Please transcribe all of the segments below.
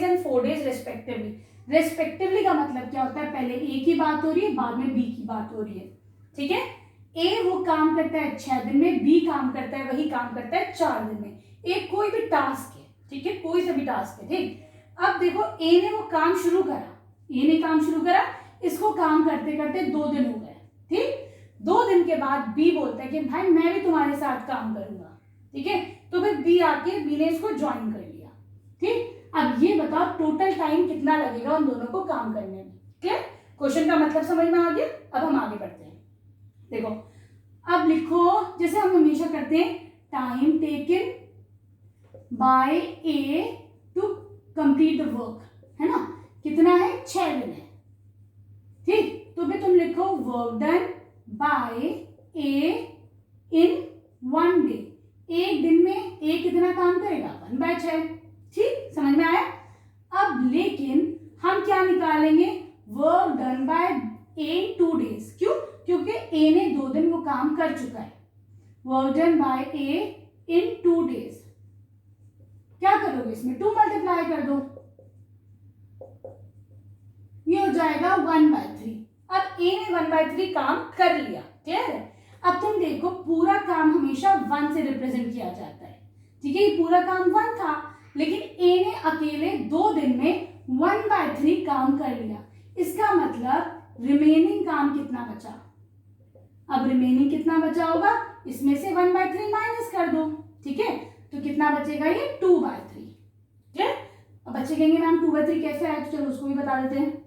And 4 days respectively. Respectively का मतलब क्या होता है, पहले ए की बात हो रही है, बाद में बी की बात हो रही है, ठीक है। ए वो काम करता है 6 दिन में, बी काम करता है वही काम करता है 4 दिन में। एक कोई भी टास्क है, ठीक है, कोई सा भी टास्क है, ठीक। अब देखो ए ने वो काम शुरू करा, ए ने काम शुरू करा, इसको काम करते करते 2 दिन हो गए, ठीक। 2 दिन के बाद बी बोलता है कि भाई मैं भी तुम्हारे साथ काम करूंगा, ठीक है। तो फिर बी आके बी ने इसको ज्वाइन कर लिया, ठीक। अब ये बताओ टोटल टाइम कितना लगेगा उन दोनों को काम करने में। क्लियर, क्वेश्चन का मतलब समझ में आ गया। अब हम आगे बढ़ते हैं। देखो अब लिखो, जैसे हम हमेशा करते हैं, time taken by A to complete the work, है ना, कितना है, 6 दिन है, ठीक। तो फिर तुम लिखो work done by A in 1 day। एक दिन में ए कितना काम करेगा, 1/6, ठीक, समझ में आया। अब लेकिन हम क्या निकालेंगे, work done by A 2 days। क्यों, क्योंकि ए ने 2 दिन वो काम कर चुका है। Work done by A in 2 days, क्या करोगे इसमें, 2 मल्टीप्लाई कर दो, ये हो जाएगा 1/3। अब ए ने 1/3 काम कर लिया, क्लियर है। अब तुम देखो पूरा काम हमेशा 1 से रिप्रेजेंट किया जाता है, ठीक है। ये पूरा काम 1 था, लेकिन ए ने अकेले 2 दिन में 1/3 काम कर लिया। इसका मतलब रिमेनिंग काम कितना बचा। अब रिमेनिंग कितना बचा होगा, इसमें से 1/3 माइनस कर दो, ठीक है। तो कितना बचेगा, ये 2/3, क्लियर। अब बच्चे कहेंगे मैम 2/3 कैसे आया, तो चलो उसको भी बता देते हैं।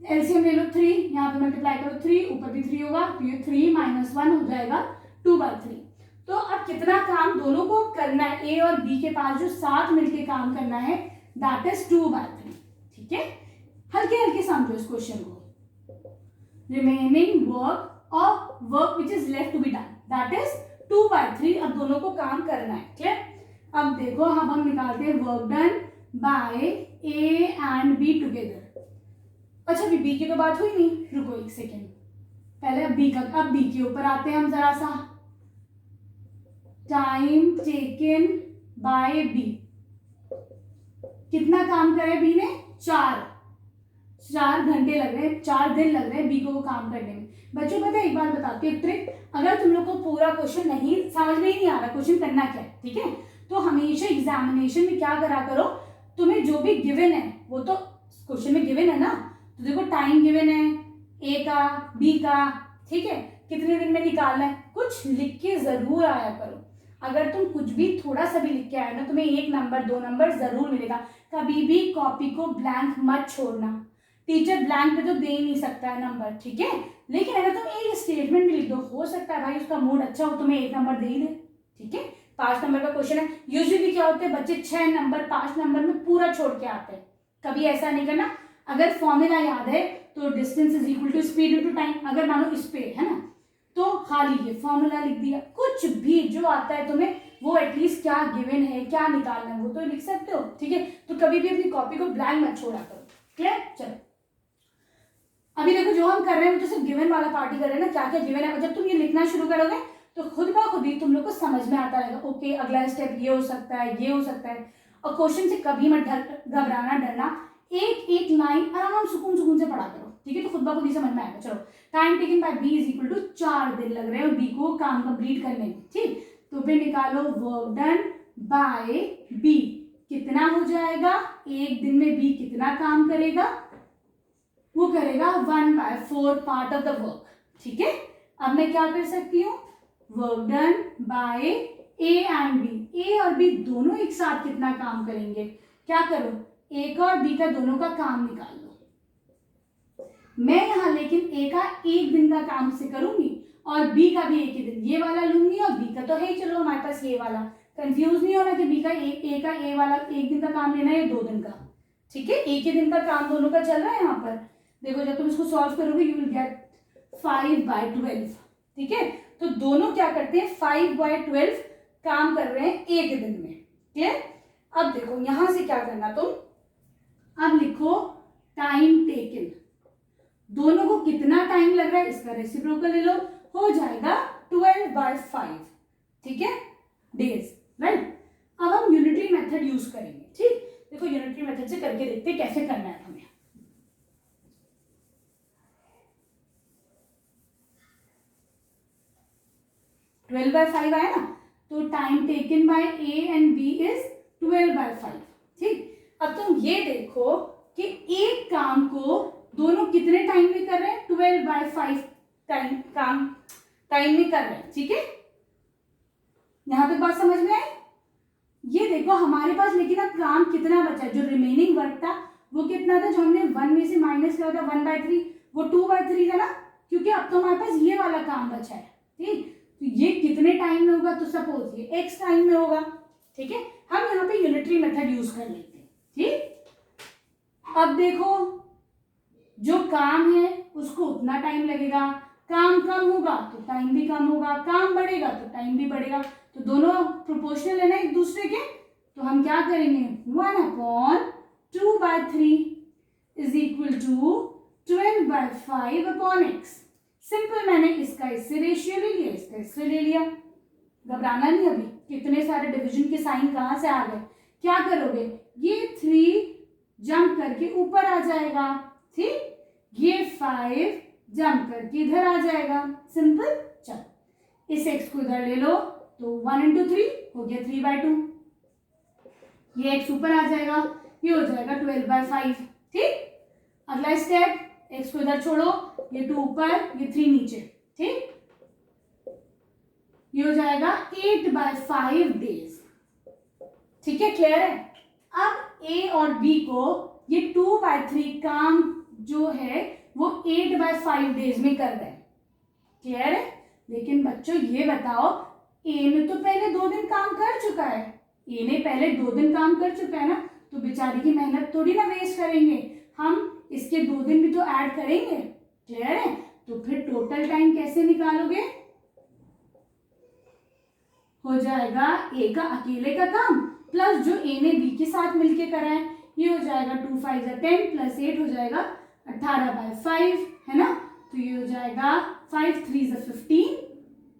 एलसीएम ले लो 3, यहाँ पे मल्टीप्लाई करो 3, ऊपर भी 3 होगा, तो ये 3 - 1 हो जाएगा 2/3। तो अब कितना काम दोनों को करना है, ए और बी के पास जो साथ मिलके काम करना है, दैट इज 2/3, ठीक है। हल्के हल्के समझो इस क्वेश्चन को। रिमेनिंग वर्क और work which is left to be done, that is 2/3। अब दोनों को काम करना है, क्लियर। अब देखो हम निकालते हैं work done by A and be together. अच्छा अभी बी की तो बात हुई नहीं, रुको एक सेकेंड, पहले अब बी के ऊपर आते हैं हम जरा सा। टाइम टेकन बाय बी, कितना काम करे बी ने, 4 घंटे लग रहे हैं, 4 दिन लग रहे हैं बी को वो काम करने में। बच्चों पता है, एक बात बताती हूँ ट्रिक, अगर तुम लोग को पूरा क्वेश्चन नहीं समझ में ही नहीं आ रहा क्वेश्चन करना क्या है, ठीक है, तो हमेशा एग्जामिनेशन में क्या करा करो, तुम्हें जो भी गिवन है वो तो क्वेश्चन में गिवन है ना, तो देखो टाइम गिवन है ए का बी का, ठीक है, कितने दिन में निकालना है, कुछ लिख के जरूर आया करो। अगर तुम कुछ भी थोड़ा सा भी लिख के आए ना, तुम्हें 1 नंबर 2 नंबर जरूर मिलेगा। कभी भी कॉपी को ब्लैंक मत छोड़ना, टीचर ब्लैंक पे तो दे ही नहीं सकता है नंबर, ठीक है। लेकिन अगर तुम एक स्टेटमेंट भी लिख दो, हो सकता है भाई उसका मूड अच्छा हो, तुम्हें 1 नंबर दे ही दे, ठीक है। 5 नंबर का क्वेश्चन है, यूजुअली क्या होते हैं बच्चे 6 नंबर 5 नंबर में पूरा छोड़ के आते हैं। कभी ऐसा नहीं करना। अगर फॉर्मूला याद है तो distance is equal to speed into time, अगर मानो स्पीड है ना, तो खाली ये फॉर्मूला लिख दिया। कुछ भी जो आता है तुम्हें वो एटलीस्ट क्या गिवन है, क्या निकालना है, वो तो लिख सकते हो, ठीक है। तो कभी भी अपनी कॉपी को ब्लैंक मत छोड़ा करो, क्लियर। चलो अभी देखो जो हम कर रहे हैं वो तो सिर्फ गिवन वाला पार्ट ही कर रहे हैं ना, क्या क्या गिवन है। और जब तुम ये लिखना शुरू करोगे तो खुद ब खुद ही तुम लोग को समझ में आता रहेगा, ओके अगला स्टेप ये हो सकता है, ये हो सकता है। और क्वेश्चन से कभी मत घबराना डरना, एक एक लाइन आराम सुकून से पढ़ा करो, ठीक है। तो खुद ब खुद ही समझ में आएगा। चलो time taken by B is equal to 4 दिन लग रहे हैं बी को काम कंप्लीट करने में, ठीक। तो फिर निकालो वर्क डन बाय बी, कितना हो जाएगा, एक दिन में बी कितना काम करेगा, वो करेगा 1/4 पार्ट ऑफ द वर्क, ठीक है। अब मैं क्या कर सकती हूँ, work done by A and B, A और बी दोनों एक साथ कितना काम करेंगे, क्या करो ए का और बी का दोनों का काम निकाल लो। मैं यहाँ लेकिन ए का 1 दिन का काम से करूंगी और बी का भी 1 ही दिन, ये वाला लूंगी और बी का तो है ही, चलो हमारे पास ये वाला, कंफ्यूज नहीं होना कि बी का ए का ए वाला 1 दिन का काम लेना है या 2 दिन का, ठीक है। 1 ही दिन का काम दोनों का चल रहा है यहाँ पर। देखो जब तुम इसको सॉल्व करोगे यू विल गेट 5/12, ठीक है। तो दोनों क्या करते हैं 5/12 काम कर रहे हैं 1 दिन में, क्लियर। अब देखो यहां से क्या करना तुम, अब लिखो टाइम टेकन, दोनों को कितना टाइम लग रहा है इसका रेसिप्रोकल ले लो, हो जाएगा 12/5, ठीक है, डेज, राइट। अब हम यूनिटरी मेथड यूज करेंगे, ठीक। देखो यूनिटरी मेथड से करके देखते कैसे करना है हमें। ट्वेल्व बाय फाइव आया ना, तो time taken by A and B is 12/5। ठीक, अब तुम ये देखो कि एक काम को दोनों कितने टाइम में कर रहे हैं, 12/5 टाइम में कर रहे हैं। ठीक है, यहां तक बात समझ में आई। ये देखो हमारे पास लेकिन अब काम कितना बचा है, जो रिमेनिंग वर्क था वो कितना था, जो हमने 1 में से माइनस किया था 1/3, वो 2/3 था ना, क्योंकि अब तो हमारे पास ये वाला काम बचा है। ठीक, तो ये कितने टाइम में होगा, तो सपोज ये x टाइम में होगा। ठीक है, हम यहाँ पे यूनिटरी मेथड यूज कर लेते हैं। ठीक, अब देखो जो काम है उसको उतना टाइम लगेगा, काम कम होगा तो टाइम भी कम होगा, काम बढ़ेगा तो टाइम भी बढ़ेगा, तो दोनों प्रोपोर्शनल है ना एक दूसरे के। तो हम क्या करेंगे, 1/2/3 is equal to 12/5/x। Simple, मैंने इसका इससे रेशियो ले लिया, इसका इससे ले लिया। घबराना नहीं, अभी कितने सारे डिवीजन के साइन कहाँ से आ गए। क्या करोगे, ये 3 जंप करके ऊपर आ जाएगा। ठीक, ये 5 जंप करके इधर आ जाएगा। सिंपल, चलो इस x को इधर ले लो, तो 1 × 3 हो गया 3/2। ये x ऊपर आ जाएगा, ये हो जाएगा 12/5। ठीक, अगला स्टेप, x को इधर छोड़ो, ये 2 ऊपर, ये 3 नीचे। ठीक, ये हो जाएगा 8/5 डेज। ठीक है, क्लियर है। अब a और b को ये 2/3 काम जो है वो 8/5 डेज में कर रहे हैं। क्लियर है। लेकिन बच्चों ये बताओ, a ने तो पहले 2 दिन काम कर चुका है, a ने पहले 2 दिन काम कर चुका है ना, तो बेचारी की मेहनत थोड़ी ना वेस्ट करेंगे, हम इसके 2 दिन भी तो ऐड करेंगे। क्लियर है, तो फिर टोटल टाइम कैसे निकालोगे, हो जाएगा a का अकेले का काम प्लस जो a ने b के साथ मिलके करा है, ये हो जाएगा 2 × 5 = 10 प्लस 8 हो जाएगा 18/5, है ना। तो ये हो जाएगा 5 × 3 = 15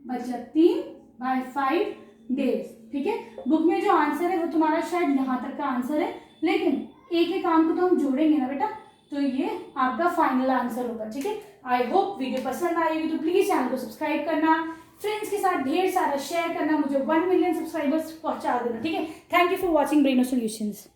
बचा 3/5 डेज। ठीक है, बुक में जो आंसर है वो तुम्हारा शायद यहाँ तक का आंसर है, लेकिन एक ही काम को तो हम जोड़ेंगे ना बेटा, तो ये आपका फाइनल आंसर होगा। ठीक है, आई होप वीडियो पसंद आई होगी, तो प्लीज चैनल को सब्सक्राइब करना, फ्रेंड्स के साथ ढेर सारा शेयर करना, मुझे 1 मिलियन सब्सक्राइबर्स पहुंचा देना। ठीक है, thank you for watching Breno solutions.